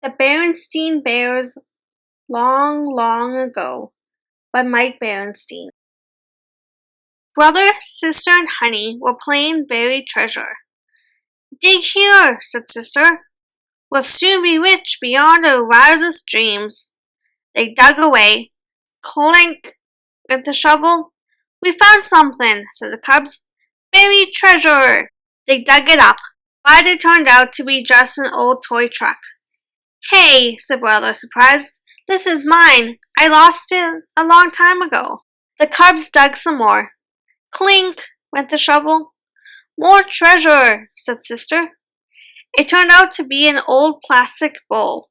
The Berenstain Bears Long, Long Ago by Mike Berenstain. Brother, sister, and Honey were playing buried treasure. Dig here, said sister. We'll soon be rich beyond our wildest dreams. They dug away. Clink went the shovel. We found something, said the cubs. Buried treasure. They dug it up, but it turned out to be just an old toy truck. Hey, said Brother, surprised. This is mine. I lost it a long time ago. The cubs dug some more. Clink went the shovel. More treasure, said sister. It turned out to be an old plastic bowl.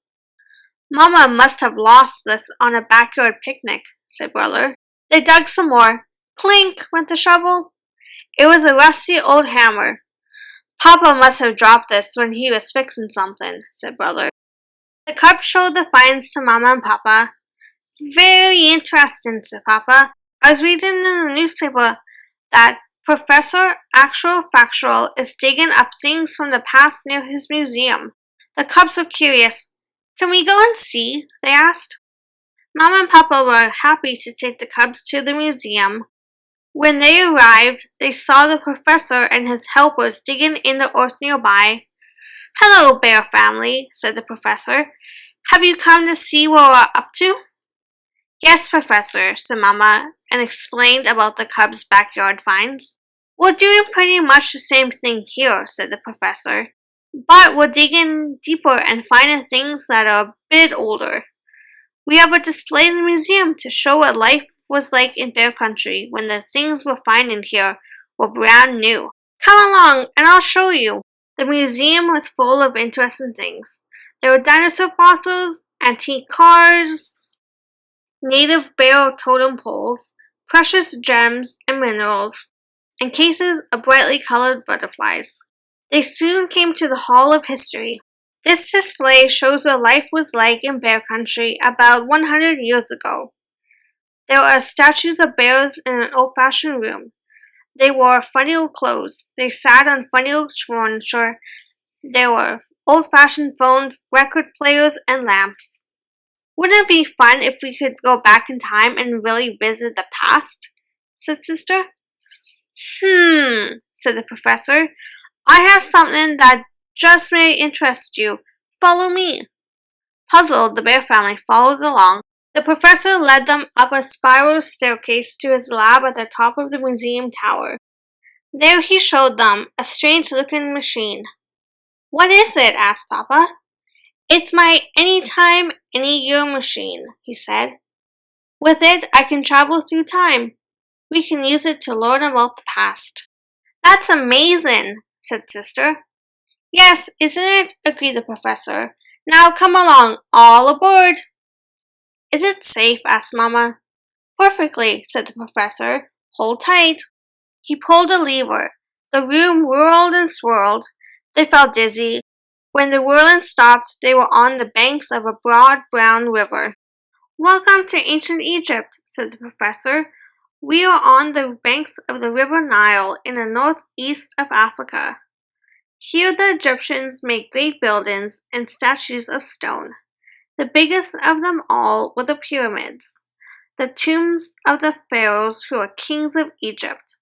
Mama must have lost this on a backyard picnic, said Brother. They dug some more. Clink went the shovel. It was a rusty old hammer. Papa must have dropped this when he was fixing something, said Brother. The cubs showed the finds to Mama and Papa. Very interesting, said Papa. I was reading in the newspaper that Professor Actual Factual is digging up things from the past near his museum. The cubs were curious. Can we go and see? They asked. Mama and Papa were happy to take the cubs to the museum. When they arrived, they saw the professor and his helpers digging in the earth nearby. Hello, bear family, said the professor. Have you come to see what we're up to? Yes, Professor, said Mama, and explained about the cubs' backyard finds. We're doing pretty much the same thing here, said the professor, but we're digging deeper and finding things that are a bit older. We have a display in the museum to show what life was like in bear country when the things we're finding here were brand new. Come along and I'll show you. The museum was full of interesting things. There were dinosaur fossils, antique cars, native bear totem poles, precious gems and minerals, and cases of brightly colored butterflies. They soon came to the Hall of History. This display shows what life was like in bear country about 100 years ago. There are statues of bears in an old-fashioned room. They wore funny old clothes. They sat on funny old furniture. There were old-fashioned phones, record players, and lamps. Wouldn't it be fun if we could go back in time and really visit the past? Said sister. Said the professor. I have something that just may interest you. Follow me. Puzzled, the bear family followed along. The professor led them up a spiral staircase to his lab at the top of the museum tower. There he showed them a strange-looking machine. What is it? Asked Papa. It's my anytime, any-year machine, he said. With it, I can travel through time. We can use it to learn about the past. That's amazing, said sister. Yes, isn't it? Agreed the professor. Now come along, all aboard. Is it safe? Asked Mama. Perfectly, said the professor. Hold tight. He pulled a lever. The room whirled and swirled. They felt dizzy. When the whirling stopped, they were on the banks of a broad brown river. Welcome to ancient Egypt, said the professor. We are on the banks of the river Nile in the northeast of Africa. Here the Egyptians made great buildings and statues of stone. The biggest of them all were the pyramids, the tombs of the pharaohs who were kings of Egypt.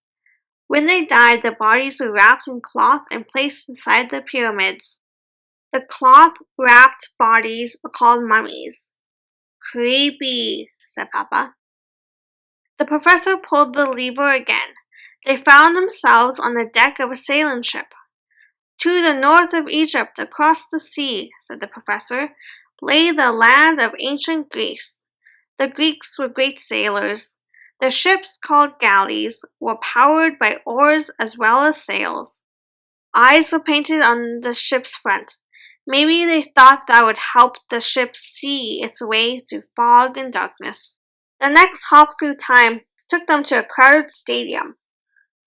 When they died, their bodies were wrapped in cloth and placed inside the pyramids. The cloth-wrapped bodies were called mummies. Creepy, said Papa. The professor pulled the lever again. They found themselves on the deck of a sailing ship. To the north of Egypt, across the sea, said the professor, lay the land of ancient Greece. The Greeks were great sailors. The ships, called galleys, were powered by oars as well as sails. Eyes were painted on the ship's front. Maybe they thought that would help the ship see its way through fog and darkness. The next hop through time took them to a crowded stadium.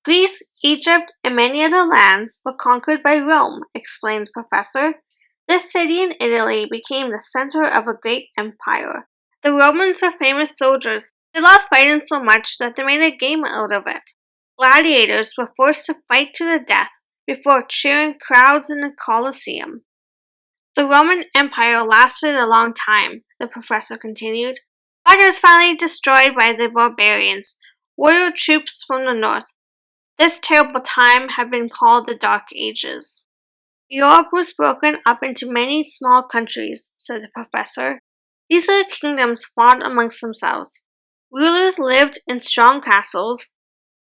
Greece, Egypt, and many other lands were conquered by Rome, explained the professor. This city in Italy became the center of a great empire. The Romans were famous soldiers. They loved fighting so much that they made a game out of it. Gladiators were forced to fight to the death before cheering crowds in the Colosseum. The Roman Empire lasted a long time, the professor continued, but it was finally destroyed by the barbarians, royal troops from the north. This terrible time had been called the Dark Ages. Europe was broken up into many small countries, said the professor. These little kingdoms fought amongst themselves. Rulers lived in strong castles.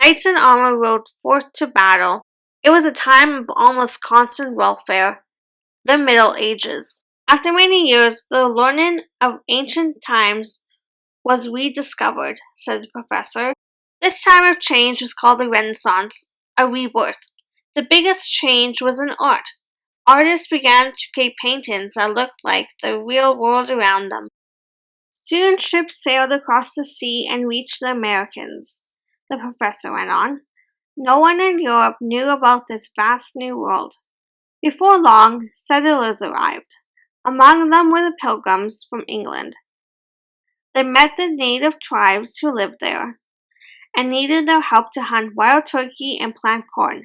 Knights in armor rode forth to battle. It was a time of almost constant warfare. The Middle Ages. After many years, the learning of ancient times was rediscovered, said the professor. This time of change was called the Renaissance, a rebirth. The biggest change was in art. Artists began to create paintings that looked like the real world around them. Soon ships sailed across the sea and reached the Americas, the professor went on. No one in Europe knew about this vast new world. Before long, settlers arrived. Among them were the Pilgrims from England. They met the native tribes who lived there and needed their help to hunt wild turkey and plant corn.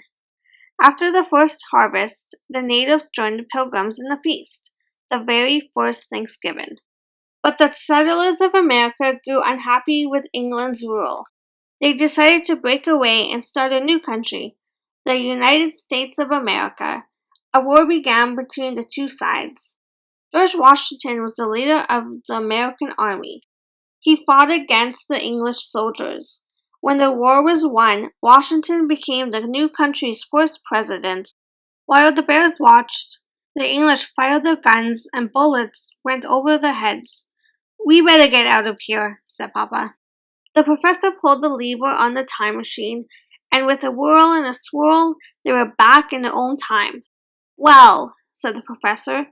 After the first harvest, the natives joined the Pilgrims in the feast, the very first Thanksgiving. But the settlers of America grew unhappy with England's rule. They decided to break away and start a new country, the United States of America. A war began between the two sides. George Washington was the leader of the American army. He fought against the English soldiers. When the war was won, Washington became the new country's first president. While the bears watched, the English fired their guns and bullets went over their heads. "We better get out of here," said Papa. The professor pulled the lever on the time machine, and with a whirl and a swirl, they were back in their own time. "Well," said the professor,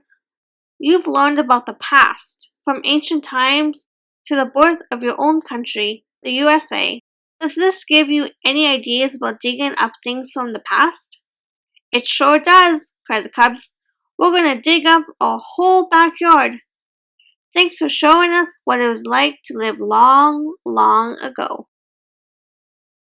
"you've learned about the past, from ancient times to the birth of your own country, the USA. Does this give you any ideas about digging up things from the past?" "It sure does," cried the cubs. "We're going to dig up a whole backyard. Thanks for showing us what it was like to live long, long ago."